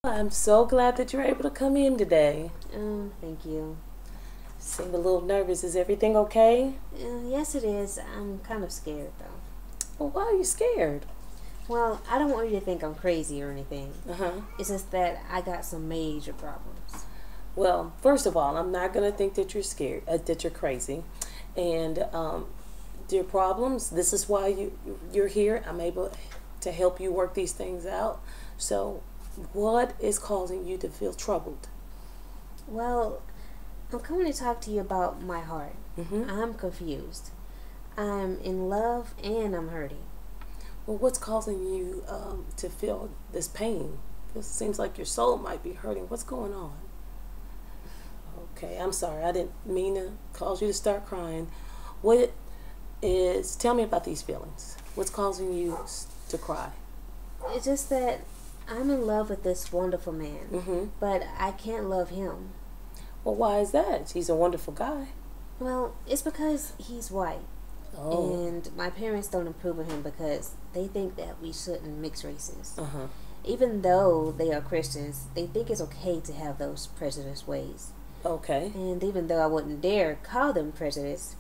I'm so glad that you're able to come in today. Oh, thank you. Seem a little nervous. Is everything okay? Yes, it is. I'm kind of scared, though. Well, why are you scared? Well, I don't want you to think I'm crazy or anything. Uh-huh. It's just that I got some major problems. Well, first of all, I'm not going to think that you're scared, that you're crazy. And your problems, this is why you're here. I'm able to help you work these things out. So, what is causing you to feel troubled? Well, I'm coming to talk to you about my heart. Mm-hmm. I'm confused. I'm in love and I'm hurting. Well, what's causing you to feel this pain? It seems like your soul might be hurting. What's going on? Okay, I'm sorry. I didn't mean to cause you to start crying. Tell me about these feelings. What's causing you to cry? It's just that I'm in love with this wonderful man, Mm-hmm. but I can't love him. Well, why is that? He's a wonderful guy. Well, it's because he's white. Oh. And my parents don't approve of him because they think that we shouldn't mix races. Uh-huh. Even though they are Christians, they think it's okay to have those prejudiced ways. Okay. And even though I wouldn't dare call them prejudiced,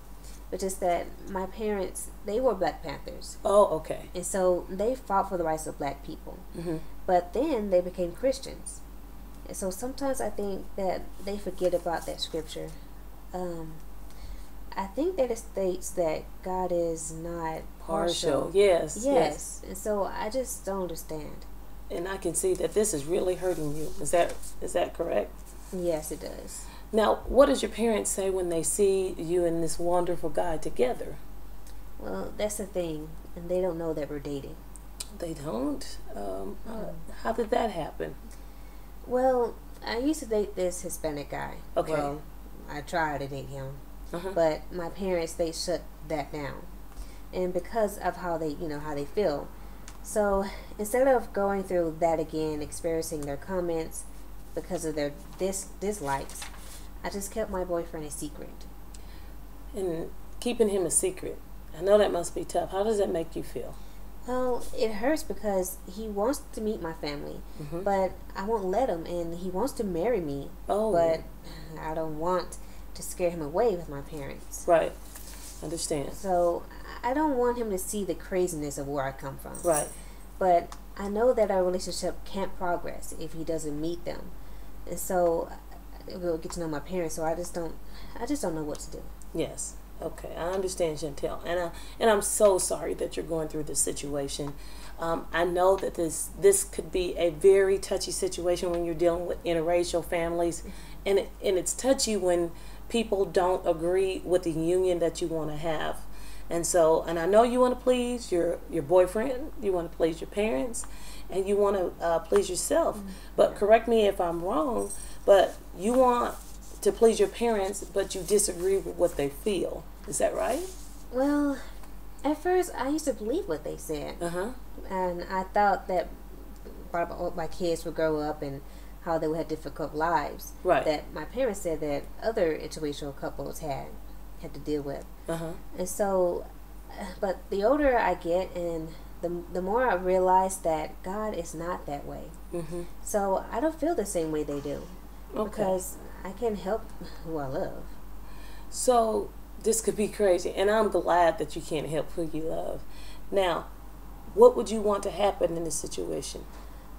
but just that my parents, they were Black Panthers. Oh, okay. And so they fought for the rights of black people. Mm-hmm. But then they became Christians. And so sometimes I think that they forget about that scripture. I think that it states that God is not partial. Yes. And so I just don't understand. And I can see that this is really hurting you. Is that correct? Yes, it does. Now, what does your parents say when they see you and this wonderful guy together? Well, that's the thing. And they don't know that we're dating. They don't? How did that happen? Well, I used to date this Hispanic guy. Okay. Well, I tried to date him. Uh-huh. But my parents, they shut that down. And because of how they feel. So instead of going through that again, experiencing their comments because of their dislikes, I just kept my boyfriend a secret. And keeping him a secret, I know that must be tough. How does that make you feel? Well, it hurts because he wants to meet my family, Mm-hmm. but I won't let him, and he wants to marry me. Oh. But I don't want to scare him away with my parents. Right. Understand. So I don't want him to see the craziness of where I come from. Right. But I know that our relationship can't progress if he doesn't meet them. And so we'll get to know my parents, so I just don't know what to do. Yes. Okay. I understand, Chantel. And I'm so sorry that you're going through this situation. I know that this could be a very touchy situation when you're dealing with interracial families. And it's touchy when people don't agree with the union that you want to have. And I know you want to please your boyfriend, you want to please your parents, and you want to please yourself. Mm-hmm. But correct me if I'm wrong, but you want to please your parents, but you disagree with what they feel. Is that right? Well, at first I used to believe what they said. Uh-huh. And I thought that my kids would grow up and how they would have difficult lives. Right. That my parents said that other interracial couples had to deal with. Uh-huh. And so, but the older I get and the more I realize that God is not that way. Mm-hmm. So I don't feel the same way they do. Okay. Because I can't help who I love. So this could be crazy, and I'm glad that you can't help who you love. Now, what would you want to happen in this situation?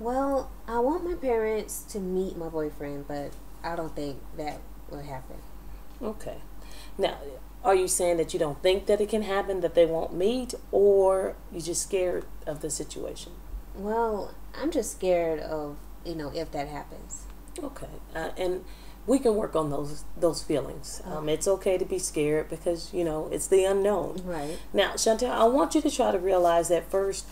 Well, I want my parents to meet my boyfriend, but I don't think that will happen. Okay. Now, are you saying that you don't think that it can happen, that they won't meet, or you just scared of the situation? Well, I'm just scared of, if that happens. Okay. And we can work on those feelings. It's okay to be scared because, it's the unknown. Right. Now, Chantel, I want you to try to realize that first,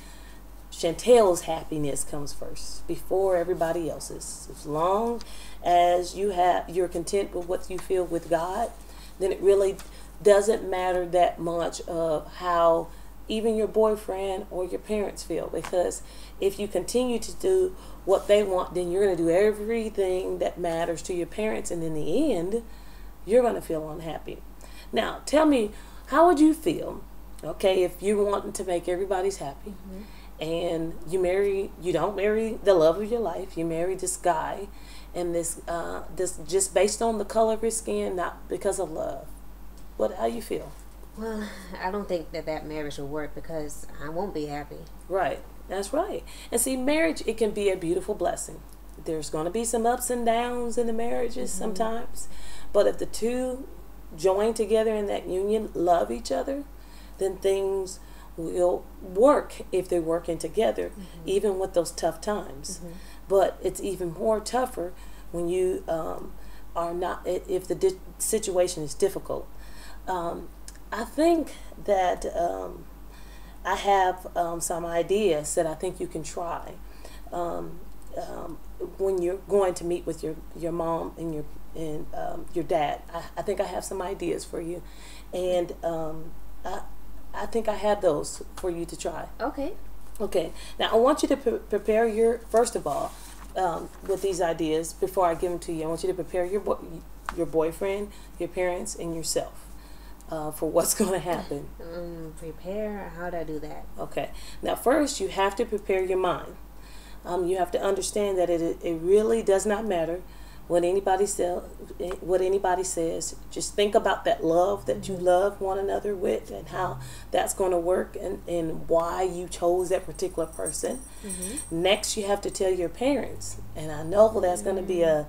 Chantel's happiness comes first before everybody else's. As long as you're content with what you feel with God, then it really doesn't matter that much of how even your boyfriend or your parents feel. Because if you continue to do what they want, then you're going to do everything that matters to your parents, and in the end, you're going to feel unhappy. Now, tell me, how would you feel, okay, if you wanted to make everybody's happy, and you don't marry the love of your life. You marry this guy, and this just based on the color of his skin, not because of love. How you feel? Well, I don't think that marriage will work because I won't be happy. Right. That's right. And see, marriage, it can be a beautiful blessing. There's going to be some ups and downs in the marriages sometimes. But if the two join together in that union, love each other, then things will work if they're working together, even with those tough times. But it's even more tougher when you are not, if the situation is difficult. I think that I have some ideas that I think you can try when you're going to meet with your mom and your dad. I think I have some ideas for you, and I think I have those for you to try. Okay. Okay. Now I want you to prepare first of all, with these ideas before I give them to you. I want you to prepare your boyfriend, your parents, and yourself. For what's going to happen. Prepare? How do I do that? Okay. Now, first, you have to prepare your mind. You have to understand that it really does not matter what anybody says. Just think about that love that you love one another with, and how that's going to work, and why you chose that particular person. Next, you have to tell your parents, and I know that's going to be a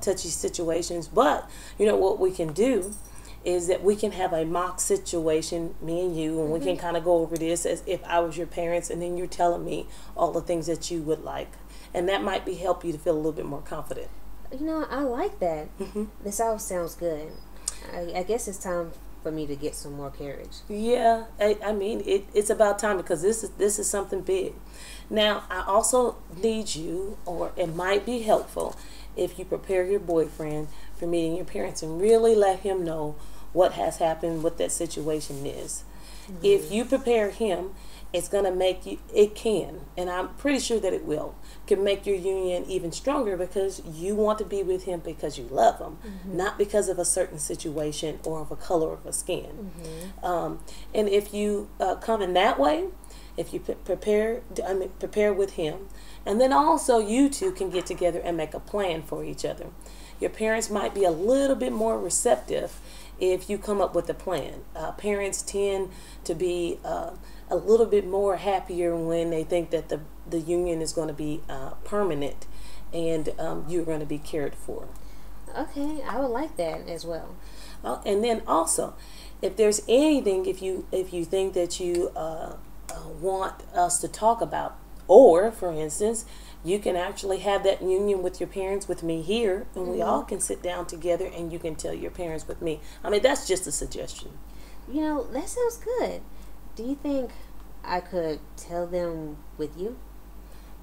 touchy situation, but you know what we can do is that we can have a mock situation, me and you, and we can kind of go over this as if I was your parents, and then you're telling me all the things that you would like. And that might help you to feel a little bit more confident. You know, I like that. This all sounds good. I guess it's time for me to get some more courage. Yeah, I mean, it's about time, because this is something big. Now, I also need you, or it might be helpful if you prepare your boyfriend for meeting your parents and really let him know what has happened, what that situation is. If you prepare him, it's going to make you, it can, and I'm pretty sure that it can make your union even stronger, because you want to be with him because you love him, not because of a certain situation or of a color of a skin. And if you come in that way, if you prepare with him, and then also you two can get together and make a plan for each other. Your parents might be a little bit more receptive if you come up with a plan. Parents tend to be a little bit more happier when they think that the union is going to be permanent, and you're going to be cared for. Okay, I would like that as well. And then also, if there's anything, if you think that you want us to talk about, or for instance, you can actually have that union with your parents with me here, and we all can sit down together, and you can tell your parents with me. I mean, that's just a suggestion. You know, that sounds good. Do you think I could tell them with you?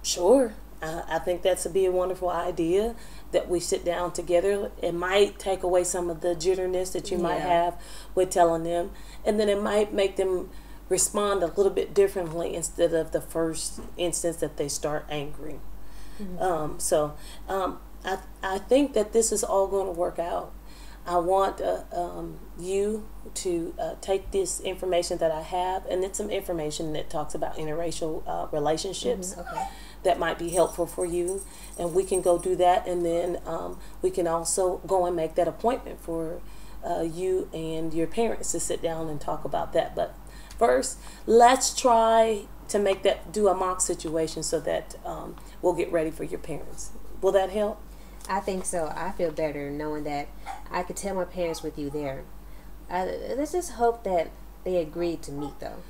Sure. I think that's a wonderful idea, that we sit down together. It might take away some of the jitterness that you might have with telling them, and then it might make them respond a little bit differently instead of the first instance that they start angry. I think that this is all going to work out. I want you to take this information that I have, and it's some information that talks about interracial relationships that might be helpful for you, and we can go do that, and then we can also go and make that appointment for you and your parents to sit down and talk about that. But first, let's try to do a mock situation so that we'll get ready for your parents. Will that help? I think so. I feel better knowing that I could tell my parents with you there. Let's just hope that they agree to meet, though.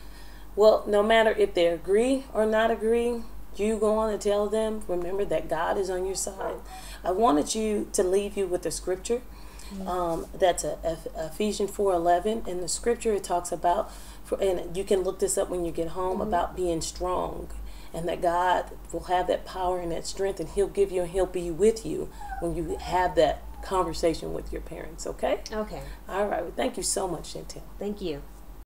Well, no matter if they agree or not agree, you go on and tell them, remember that God is on your side. I wanted to leave you with a scripture. That's Ephesians 4:11. In the scripture, it talks about, and you can look this up when you get home, about being strong, and that God will have that power and that strength, and He'll give you, and He'll be with you when you have that conversation with your parents. Okay? Okay. All right. Well, thank you so much, Chantel. Thank you.